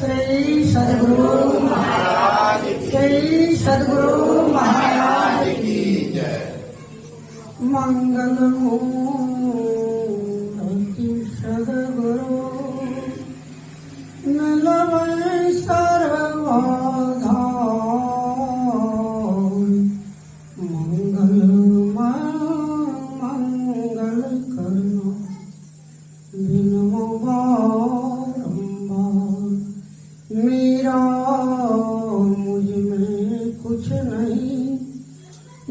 श्री सद्गुरु महाराज श्री सद्गुरु महाराज की जय। मंगल मूर्ति सद्गुरु नलवै सर्वधाम। मंगल मंगल करना बिनु बारंबार। मेरा मुझ में कुछ नहीं,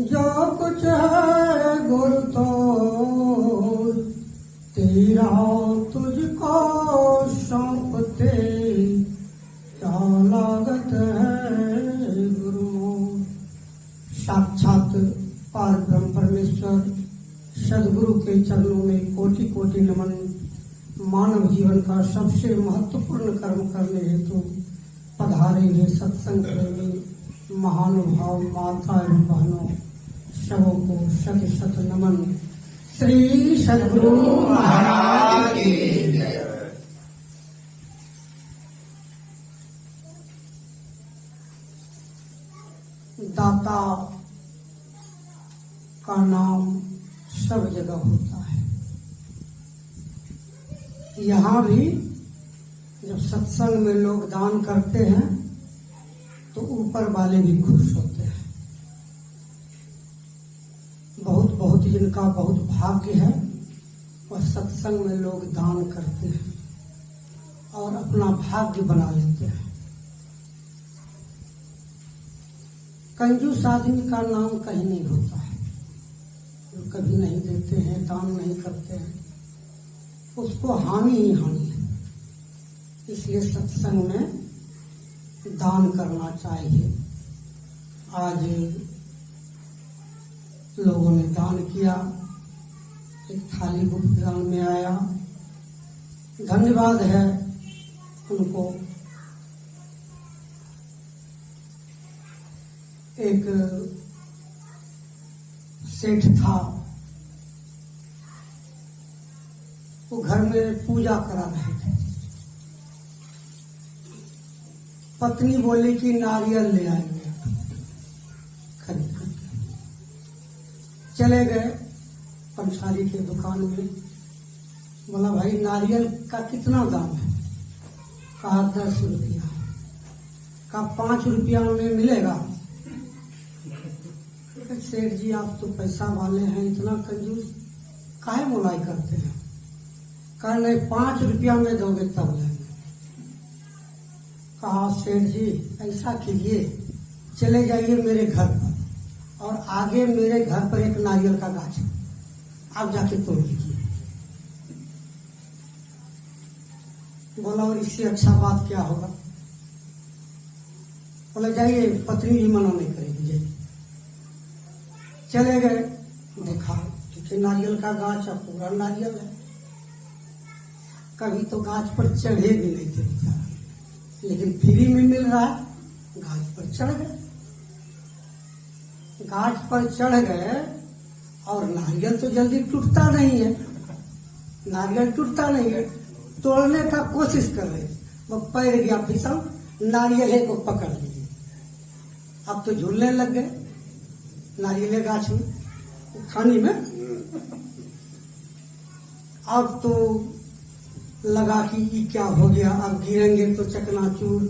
जो कुछ है गुरु तो तेरा तुझको सौंपते क्या लागत है गुरु। साक्षात पार ब्रह्म परमेश्वर सदगुरु के चरणों में कोटि कोटि नमन। मानव जीवन का सबसे महत्वपूर्ण कर्म करने हेतु पधारे हैं सत्संग प्रेमी महानुभाव माता एवं बहनों, सबों को शत शत नमन। श्री सद्गुरु महाराज की जय। दाता का नाम सब जगह होता है। यहाँ भी जब सत्संग में लोग दान करते हैं तो ऊपर वाले भी खुश होते हैं। बहुत बहुत जिनका बहुत भाग्य है वह सत्संग में लोग दान करते हैं और अपना भाग्य बना लेते हैं। कंजूस आदमी का नाम कहीं नहीं होता है। जो कभी नहीं देते हैं, दान नहीं करते हैं, उसको हानि ही हानि है। इसलिए सत्संग में दान करना चाहिए। आज लोगों ने दान किया, एक थाली गुप्त दान में आया। धन्यवाद है उनको। एक सेठ था, वो घर में पूजा करा रहे थे। पत्नी बोली कि नारियल ले आएंगे, खरीद करके चले गए पंसारी के दुकान में। बोला भाई नारियल का कितना दाम है? कहा 10 रुपया। कहा 5 रुपया में मिलेगा? सेठ जी आप तो पैसा वाले हैं, इतना कंजूस काहे मोलाई करते हैं? कहा नहीं 5 रुपया में दोगे तब लेंगे। कहा सेठ जी ऐसा कीजिए, चले जाइए मेरे घर पर और आगे मेरे घर पर एक नारियल का गाछ है, आप जाके तोड़ लीजिए। बोला और इससे अच्छा बात क्या होगा? बोला जाइए, पत्नी भी मना नहीं करेगी, जाइए। चले गए, देखा कि नारियल का गाछ है, पूरा नारियल है। कभी तो गाछ पर चढ़े भी नहीं थे बेचारा, लेकिन फ्री में मिल रहा है, गाछ पर चढ़ गए। गाछ पर चढ़ गए और नारियल तो जल्दी टूटता नहीं है, नारियल टूटता नहीं है। तोड़ने का कोशिश कर रहे, वो पैर गया फिसल, नारियल को पकड़ लिए। अब तो झूलने लग गए नारियल गाछ में, खानी में। अब तो लगा कि ये क्या हो गया, अब गिरेंगे तो चकनाचूर।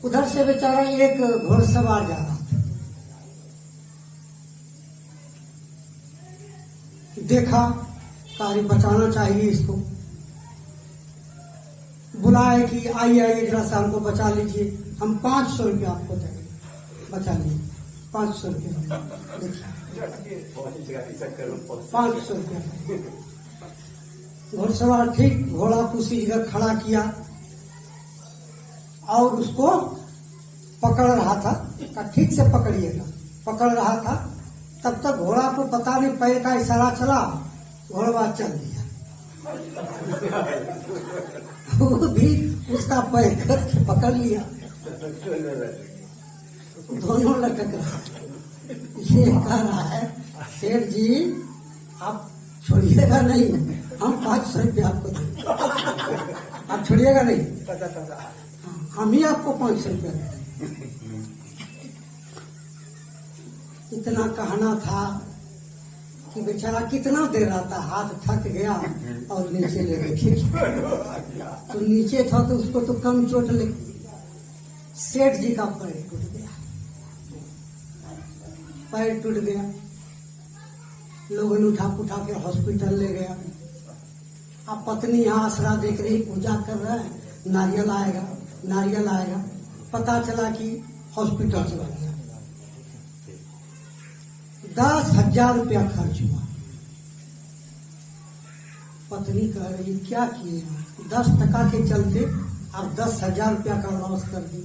उधर से बेचारा एक घोड़सवार जा रहा था, देखा कार्य बचाना चाहिए इसको। बुलाए कि आइए आइए जरा सा हमको बचा लीजिए, हम 500 रुपया आपको देंगे, बचा लीजिए। 500 रुपया, 500 रुपया। घोड़सवार ठीक घोड़ा उसी जगह खड़ा किया और उसको पकड़ रहा था। ठीक से पकड़िएगा, पकड़ रहा था। तब तक घोड़ा को पता नहीं पैर का इशारा चला, घोड़ा चल दिया। वो भी उसका पैर करके पकड़ लिया, दोनों लटक रहा। ये कह रहा है सेठ जी आप छोड़िएगा नहीं, हम 500 रुपया आपको देंगे। आप छोड़िएगा नहीं? पता। हाँ, हम ही आपको 500 रुपया देंगे। इतना कहना था कि बेचारा कितना दे रहा था, हाथ थक गया और नीचे ले गए। तो नीचे था तो उसको तो कम चोट लगी। सेठ जी का पैर टूट गया, पैर टूट गया। लोगों ने उठा के हॉस्पिटल ले गया। अब पत्नी यहाँ आसरा देख रही, पूजा कर रहा है, नारियल आएगा। पता चला कि हॉस्पिटल चला गया। 10,000 रुपया खर्च हुआ। पत्नी कह रही क्या किए, 10 टका के चलते अब 10,000 रुपया का लॉस कर दी।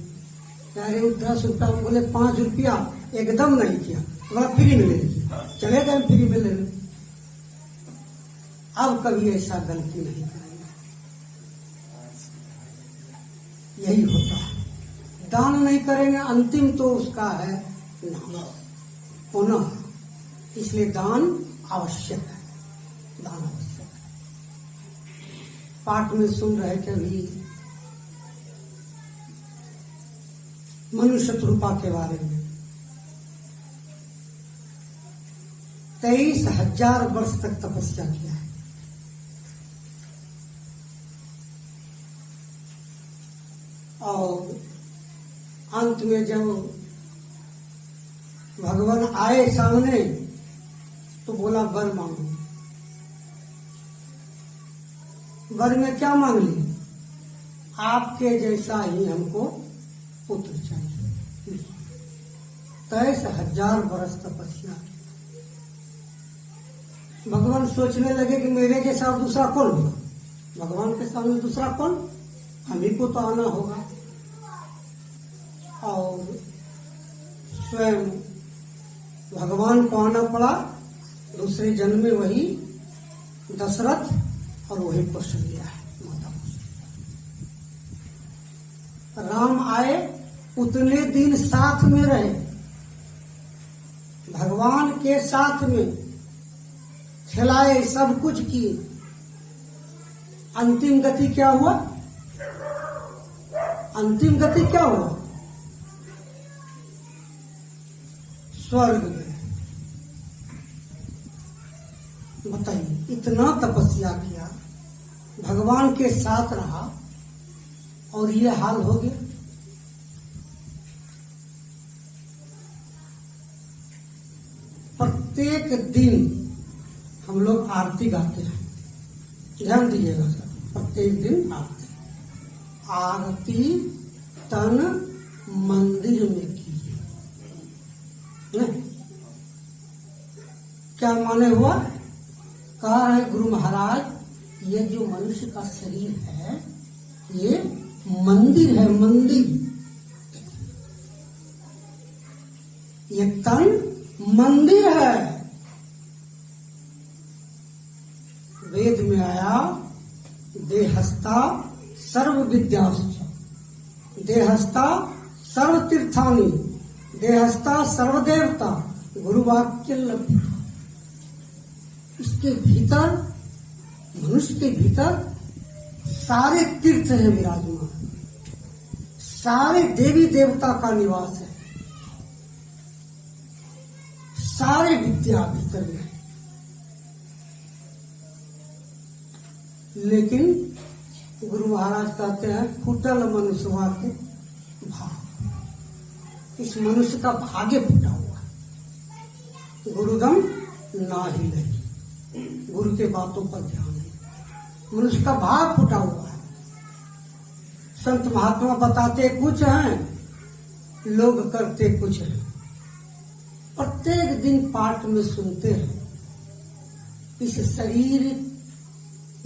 कह रहे 10 रुपया, बोले 5 रुपया एकदम नहीं किया, बोला फ्री में ले लीजिए। चले गए फ्री में ले लो। अब कभी ऐसा गलती नहीं करेंगे। यही होता है, दान नहीं करेंगे, अंतिम तो उसका है होना। इसलिए दान आवश्यक है, दान आवश्यक है। पाठ में सुन रहे थे अभी मनुष्य रूपा के बारे में। 23,000 वर्ष तक तपस्या किया है। और अंत में जब भगवान आए सामने तो बोला वर मांगो। वर में क्या मांग ली? आपके जैसा ही हमको पुत्र चाहिए। 23,000 वर्ष तपस्या। भगवान सोचने लगे कि मेरे जैसा दूसरा कौन होगा? भगवान के सामने दूसरा कौन? हम ही को तो आना होगा। और स्वयं भगवान को आना पड़ा। दूसरे जन्म में वही दशरथ और वही कौशल्या है, माता कौशल्या। राम आए, उतने दिन साथ में रहे, भगवान के साथ में खिलाए, सब कुछ किए। अंतिम गति क्या हुआ? अंतिम गति क्या हुआ? स्वर्ग में। बताइए, इतना तपस्या किया, भगवान के साथ रहा और ये हाल हो गया। प्रत्येक दिन हम लोग आरती गाते हैं, ध्यान दीजिएगा सर। प्रत्येक दिन आरती तन मंदिर में कीजिए। नहीं, क्या माने हुआ? कहा है गुरु महाराज, ये जो मनुष्य का शरीर है ये मंदिर है, मंदिर। ये तन मंदिर है। वेद में आया देहस्था सर्व विद्याश्च, देहस्था सर्व तीर्थानि, देहस्था सर्व देवता, गुरुवाक्य लभ्य। इसके भीतर, मनुष्य के भीतर सारे तीर्थ है विराजमान, सारे देवी देवता का निवास है, सारे विद्या भीतर में है। लेकिन गुरु महाराज कहते हैं फूटल मनुष्यवा के भाग। इस मनुष्य का भाग्य फूटा हुआ है। गुरुदम ना ही नहीं, गुरु के बातों पर ध्यान नहीं, मनुष्य का भाग फूटा हुआ है। संत महात्मा बताते कुछ हैं, लोग करते कुछ हैं। प्रत्येक दिन पाठ में सुनते हैं इस शरीर,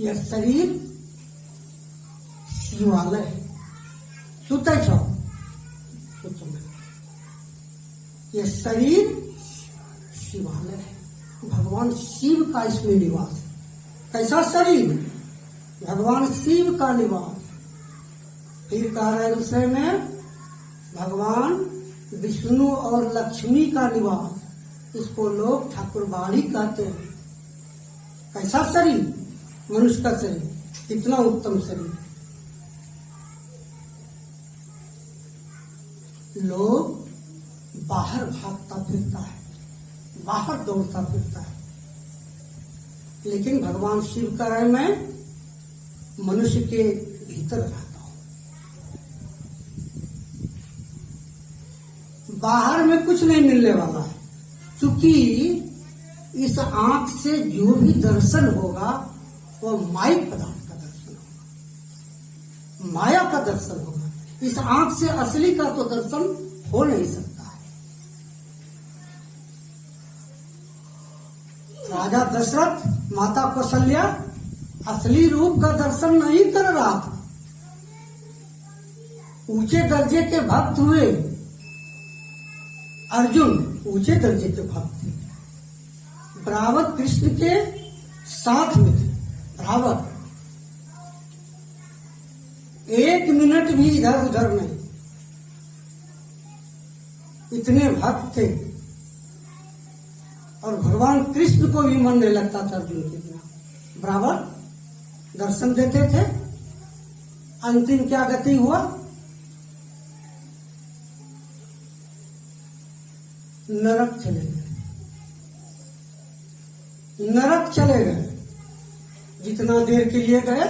यह शरीर शिवालय है। सुते छो यह शरीर शिवालय है। भगवान शिव का इसमें निवास है। कैसा शरीर? भगवान शिव का निवास। फिर कह रहे दूसरे में भगवान विष्णु और लक्ष्मी का निवास। इसको लोग ठाकुरबाड़ी कहते हैं। कैसा शरीर? मनुष्य का शरीर, कितना उत्तम शरीर। लोग बाहर भागता फिरता है, बाहर दौड़ता फिरता है, लेकिन भगवान शिव कह रहे मैं मनुष्य के भीतर रहता हूं। बाहर में कुछ नहीं मिलने वाला है, क्योंकि इस आंख से जो भी दर्शन होगा वह माइक पदार्थ का दर्शन होगा, माया का दर्शन होगा। इस आंख से असली का तो दर्शन हो नहीं सकता है। राजा दशरथ, माता कौशल्या असली रूप का दर्शन नहीं कर रहा था। ऊंचे दर्जे के भक्त हुए अर्जुन, ऊंचे दर्जे के भक्त थे, बराबर कृष्ण के साथ में थे, बराबर एक मिनट भी इधर उधर नहीं, इतने भक्त थे। और भगवान कृष्ण को भी मन नहीं लगता था अर्जुन के बिना, बराबर दर्शन देते थे। अंतिम क्या गति हुआ? नरक चले गए, नरक चले गए। जितना देर के लिए गए,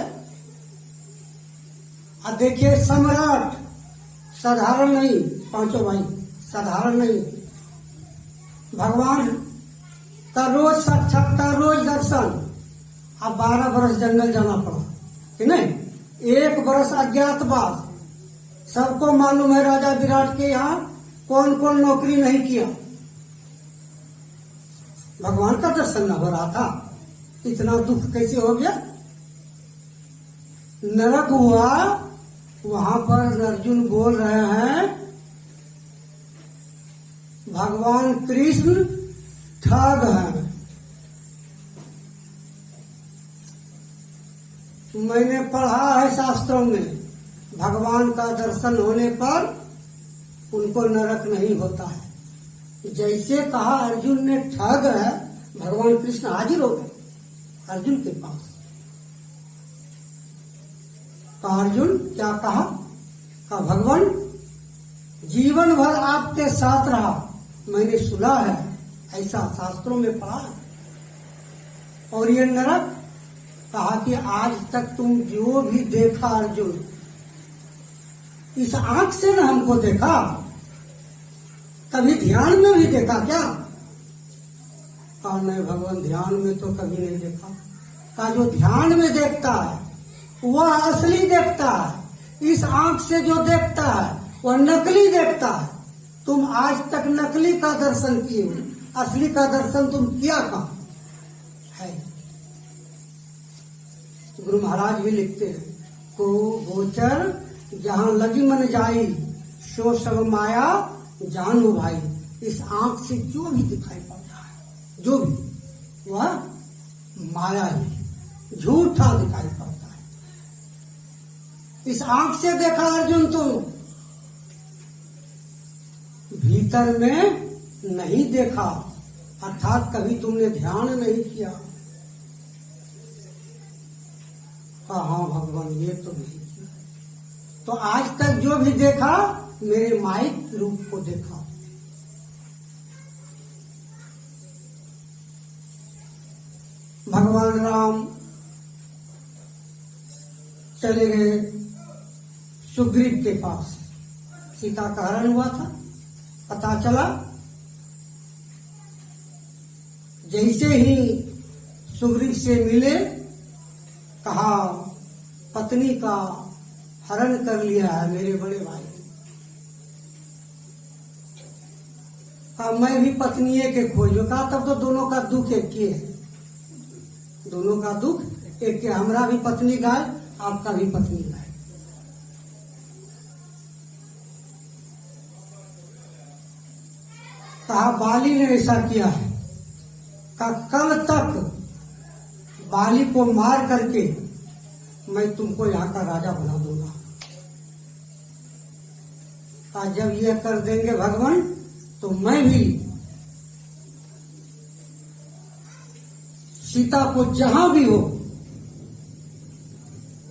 अब देखिए सम्राट साधारण नहीं, पांचों भाई साधारण नहीं, भगवान का रोज साक्षात्कार, रोज दर्शन। अब 12 बरस जंगल जाना पड़ा कि नहीं, 1 बरस अज्ञातवास। सबको मालूम है राजा विराट के यहाँ कौन कौन नौकरी नहीं किया। भगवान का दर्शन न हो रहा था, इतना दुख कैसे हो गया? नरक हुआ। वहां पर अर्जुन बोल रहे हैं भगवान कृष्ण ठग हैं। मैंने पढ़ा है शास्त्रों में, भगवान का दर्शन होने पर उनको नरक नहीं होता है। जैसे कहा अर्जुन ने ठग है, भगवान कृष्ण हाजिर हो गए अर्जुन के पास। कहा अर्जुन, क्या कहा? भगवान जीवन भर आपके साथ रहा, मैंने सुना है, ऐसा शास्त्रों में पढ़ा है। और ये नरक, कहा कि आज तक तुम जो भी देखा अर्जुन, इस आंख से न हमको देखा, कभी ध्यान में भी देखा क्या? कहा नहीं भगवान, ध्यान में तो कभी नहीं देखा। कहा जो ध्यान में देखता है वह असली देखता है, इस आंख से जो देखता है वह नकली देखता है। तुम आज तक नकली का दर्शन किए हो, असली का दर्शन तुम किया कहाँ है? गुरु महाराज भी लिखते हैं, को गोचर जहां लगी मन जाई, सो सब माया जानू भाई। इस आंख से जो भी दिखाई पड़ता है, जो भी, वह माया ही, झूठा दिखाई पड़ता है। इस आंख से देखा अर्जुन तुम, भीतर में नहीं देखा, अर्थात कभी तुमने ध्यान नहीं किया। हाँ भगवान, ये तो नहीं किया। तो आज तक जो भी देखा, मेरे माइक रूप को देखा। भगवान राम चले गए सुग्रीव के पास, सीता का हरण हुआ था, पता चला। जैसे ही सुग्रीव से मिले, कहा पत्नी का हरण कर लिया है मेरे बड़े भाई ने। कहा मैं भी पत्नी के खोज में। कहा तब तो दोनों का दुख एक ही है, दोनों का दुख एक के। हमारा भी पत्नी गाय, आपका भी पत्नी गाय। कहा बाली ने ऐसा किया है, कहा कल तक बाली को मार करके मैं तुमको यहाँ का राजा बना दूंगा। कहा जब ये कर देंगे भगवान, तो मैं भी सीता को जहां भी हो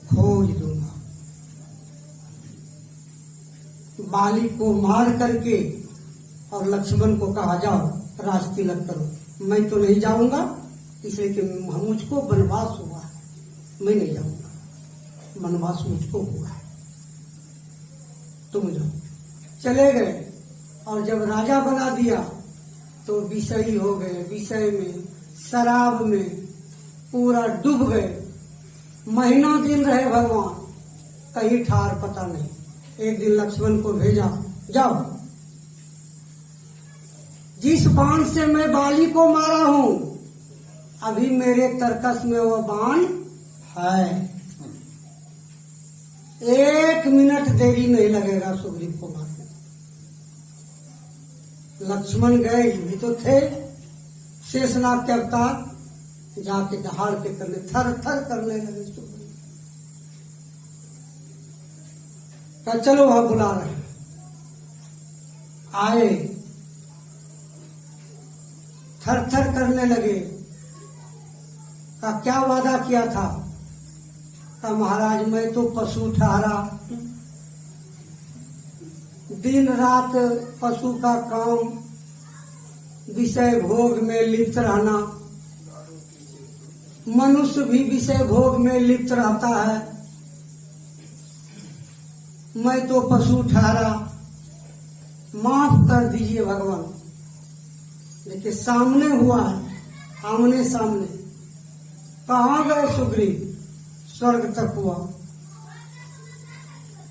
खोज दूंगा। बाली को मार करके और लक्ष्मण को कहा जाओ राज तिलक करो। मैं तो नहीं जाऊंगा, इसलिए कि मुझको वनवास हुआ है, मैं नहीं जाऊंगा, वनवास मुझको हुआ है, तुम जाओ। चले गए और जब राजा बना दिया तो विषयी हो गए, विषय में शराब में पूरा डूब गए। महीनों दिन रहे भगवान, कहीं ठार पता नहीं। एक दिन लक्ष्मण को भेजा, जाओ जिस बाण से मैं बाली को मारा हूं अभी मेरे तरकस में वो बाण है, 1 मिनट देरी नहीं लगेगा सुग्रीव को मारने। लक्ष्मण गए, भी तो थे शेषनाग के अवतार, जाके दहाड़ के करने थर थर करने लगे। सुग्रीव का चलो वहां बुला रहे। आए, थर थर करने लगे। का क्या वादा किया था? का महाराज मैं तो पशु ठहरा, दिन रात पशु का काम, विषय भोग में लिप्त रहना, मनुष्य भी विषय भोग में लिप्त रहता है, मैं तो पशु ठहरा, माफ कर दीजिए भगवान। लेकिन सामने हुआ है, आमने सामने। कहाँ गए सुग्रीव? स्वर्ग तक हुआ।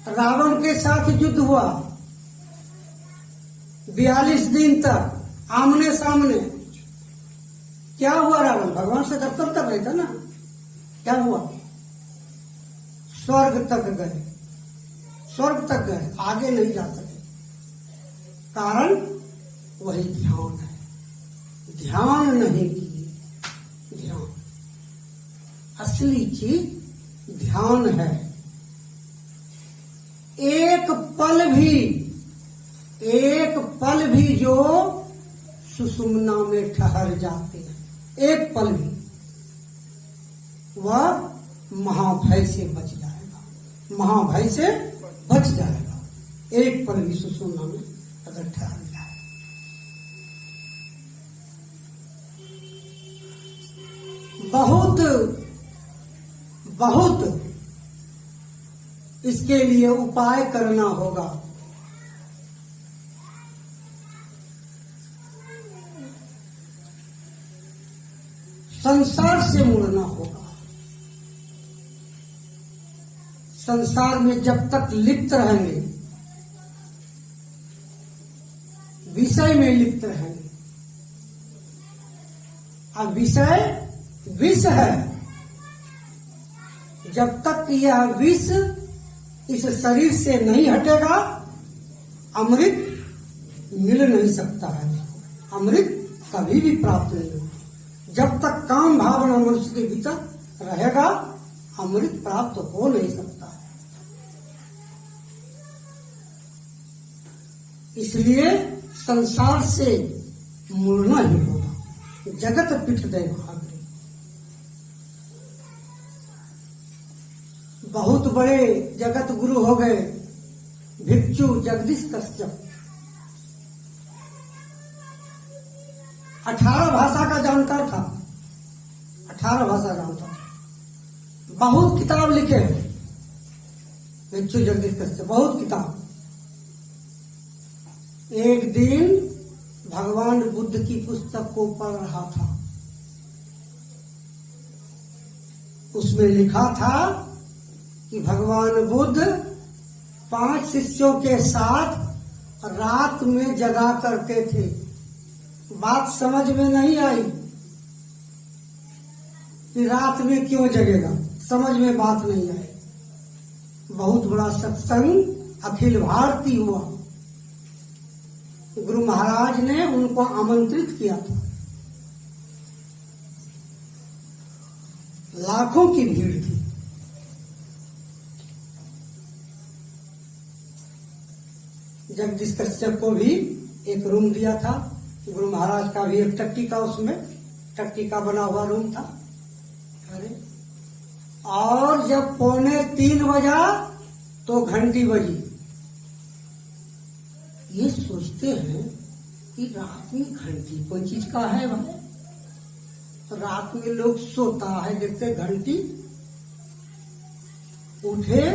रावण के साथ युद्ध हुआ 42 दिन तक आमने सामने। क्या हुआ? रावण भगवान से दफ्तर तक गए था ना, क्या हुआ? स्वर्ग तक गए, स्वर्ग तक गए, आगे नहीं जा सके। कारण वही ध्यान है, ध्यान नहीं किए। ध्यान असली चीज ध्यान है। एक पल भी जो सुषुम्ना में ठहर जाते हैं, एक पल भी, वह महाभय से बच जाएगा, महाभय से बच जाएगा। एक पल भी सुषुम्ना में अगर ठहर जाए। बहुत इसके लिए उपाय करना होगा। संसार से मुड़ना होगा। संसार में जब तक लिप्त रहेंगे, विषय में लिप्त रहेंगे। अब विषय विष है, जब तक यह विष इस शरीर से नहीं हटेगा अमृत मिल नहीं सकता है। अमृत कभी भी प्राप्त नहीं होगा। जब तक काम भावना मनुष्य के भीतर रहेगा अमृत प्राप्त हो नहीं सकता है। इसलिए संसार से मुड़ना ही होगा। जगत पिठ दे भाग्य। बहुत बड़े जगत गुरु हो गए भिक्षु जगदीश कश्यप। 18 भाषा का जानकार था, 18 भाषा जानता था। बहुत किताब लिखे भिक्षु जगदीश कश्यप, बहुत किताब। एक दिन भगवान बुद्ध की पुस्तक को पढ़ रहा था। उसमें लिखा था कि भगवान बुद्ध 5 शिष्यों के साथ रात में जगा करते थे। बात समझ में नहीं आई कि रात में क्यों जगेगा, समझ में बात नहीं आई। बहुत बड़ा सत्संग अखिल भारतीय हुआ। गुरु महाराज ने उनको आमंत्रित किया था। लाखों की भीड़ थी। जगदीश कश्यप को भी एक रूम दिया था। गुरु महाराज का भी एक टट्टी का, उसमें टट्टी का बना हुआ रूम था। अरे और जब 2:45 बजा तो घंटी बजी। ये सोचते हैं कि रात में घंटी कौन चीज का है भाई। रात में लोग सोता है, देखते घंटी, उठे,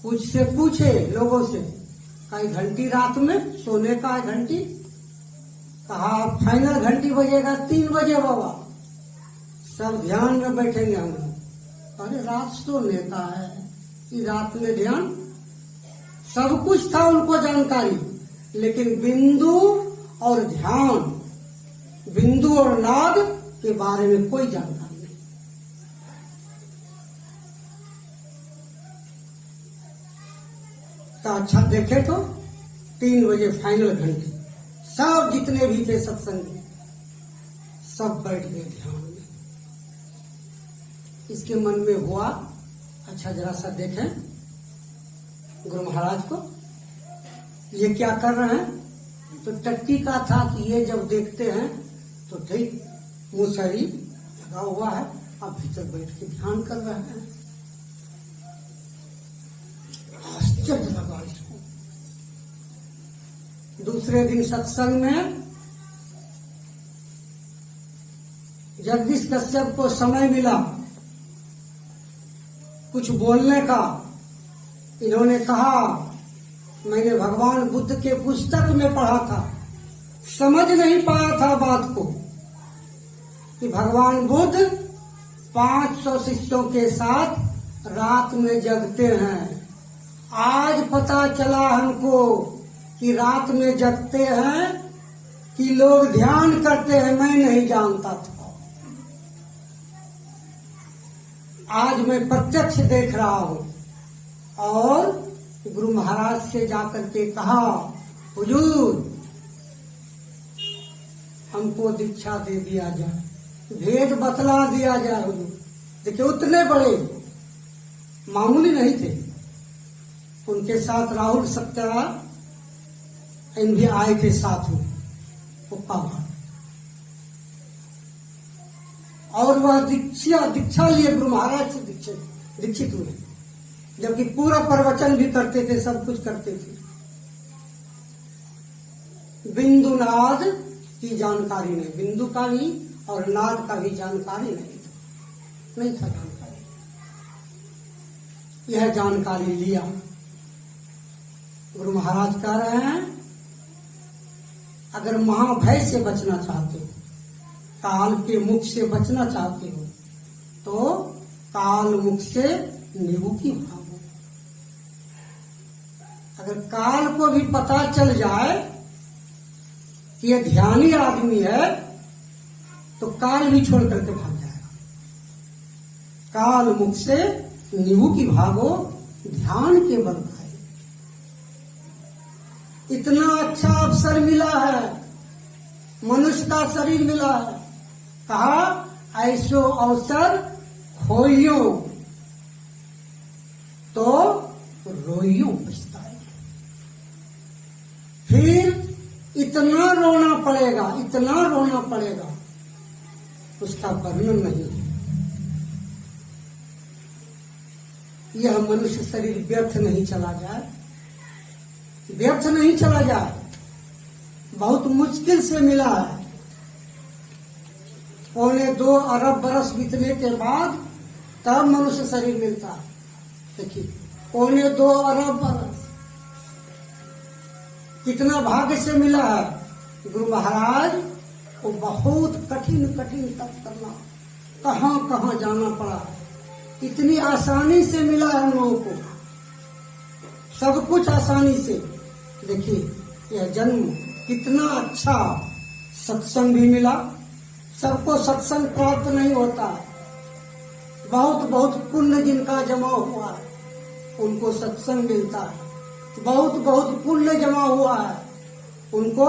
कुछ से पूछे लोगों से, कहीं घंटी रात में सोने का है घंटी? कहा फाइनल घंटी बजेगा 3 बजे बाबा, सब ध्यान में बैठेंगे हम लोग। अरे रात सोने का है, कि रात में ध्यान? सब कुछ था उनको जानकारी, लेकिन बिंदु और ध्यान, बिंदु और नाद के बारे में कोई जानकारी नहीं। तो अच्छा देखे तो 3 बजे फाइनल घंटी, सब जितने भी थे सत्संगी सब बैठ गए ध्यान में। इसके मन में हुआ अच्छा जरा सा देखें गुरु महाराज को, ये क्या कर रहे हैं। तो टट्टी का था कि ये जब देखते हैं तो ठीक मुसहरी लगा हुआ है, अब भीतर बैठ के ध्यान कर रहे हैं। आश्चर्य लगा इसको। दूसरे दिन सत्संग में जगदीश कश्यप को समय मिला कुछ बोलने का। इन्होंने कहा मैंने भगवान बुद्ध के पुस्तक में पढ़ा था, समझ नहीं पाया था बात को कि भगवान बुद्ध 500 शिष्यों के साथ रात में जगते हैं। आज पता चला हमको कि रात में जगते हैं कि लोग ध्यान करते हैं, मैं नहीं जानता था। आज मैं प्रत्यक्ष देख रहा हूं। और गुरु महाराज से जाकर के कहा हुजूर हमको दीक्षा दे दिया जाए, भेद बतला दिया जाए हुजूर। देखिए उतने बड़े मामूली नहीं थे। उनके साथ राहुल सत्यारायण भी आए थे साथ में पुप्पा भाई, और वह दीक्षा लिए गुरु महाराज से दीक्षित हुए, जबकि पूरा प्रवचन भी करते थे, सब कुछ करते थे। बिंदु नाद की जानकारी नहीं, बिंदु का भी और नाद का भी जानकारी नहीं था जानकारी। यह जानकारी लिया। गुरु महाराज कह रहे हैं अगर महाभय से बचना चाहते हो, काल के मुख से बचना चाहते हो, तो काल मुख से निवृत्ति भागो। अगर काल को भी पता चल जाए कि यह ध्यानी आदमी है, तो काल भी छोड़ करके भाग जाएगा। काल मुख से निवृत्ति भागो, ध्यान के बल भाई। इतना अच्छा अवसर मिला है, मनुष्य का शरीर मिला है, कहा ऐसो अवसर खोइयो तो रोइयो पछताए। फिर इतना रोना पड़ेगा, इतना रोना पड़ेगा, उसका वर्णन नहीं है। यह मनुष्य शरीर व्यर्थ नहीं चला जाए, व्यर्थ नहीं चला जाए, बहुत मुश्किल से मिला है। 2.25 अरब बरस बीतने के बाद तब मनुष्य शरीर मिलता है। देखिए 2.25 अरब बरस कितना भाग्य से मिला है। गुरु महाराज को बहुत कठिन तप करना, कहां कहां जाना पड़ा, इतनी आसानी से मिला है हम लोगों को, सब कुछ आसानी से। देखिए यह जन्म कितना अच्छा, सत्संग भी मिला। सबको सत्संग प्राप्त नहीं होता, बहुत बहुत पुण्य जिनका जमा हुआ है उनको सत्संग मिलता है। बहुत बहुत पुण्य जमा हुआ है उनको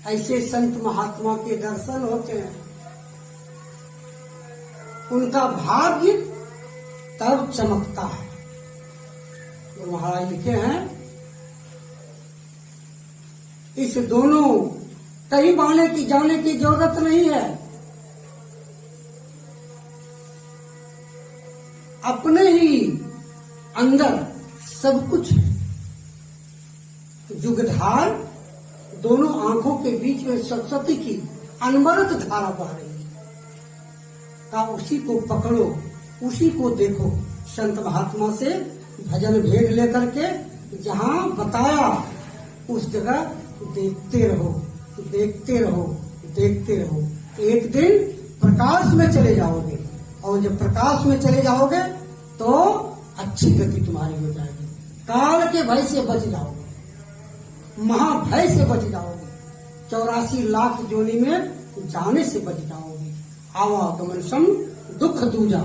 ऐसे संत महात्मा के दर्शन होते हैं, उनका भाग्य तब चमकता है। तो महाराज लिखे हैं इस दोनों कहीं जाने की जरूरत नहीं है, अपने ही अंदर सब कुछ है। जुगधार, दोनों आंखों के बीच में सरस्वती की अनवरत धारा बह रही है। का उसी को पकड़ो, उसी को देखो। संत महात्मा से भजन भेद लेकर के जहां बताया उस जगह देखते रहो, देखते रहो, देखते रहो। एक दिन प्रकाश में चले जाओगे, और जब प्रकाश में चले जाओगे तो अच्छी गति तुम्हारी हो जाएगी। काल के भय से बच जाओगे, महाभय से बच जाओगे, 84 लाख योनि में जाने से बच जाओगे। आवागमन सम दुख दूजा,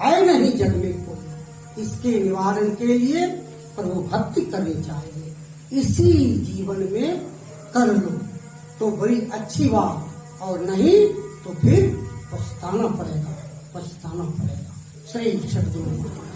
है नहीं जग में कोई। इसके निवारण के लिए प्रभु भक्ति करनी चाहिए। इसी जीवन में कर लो तो बड़ी अच्छी बात, और नहीं तो फिर पछताना पड़ेगा, पछताना पड़ेगा। श्री सद्गुरु।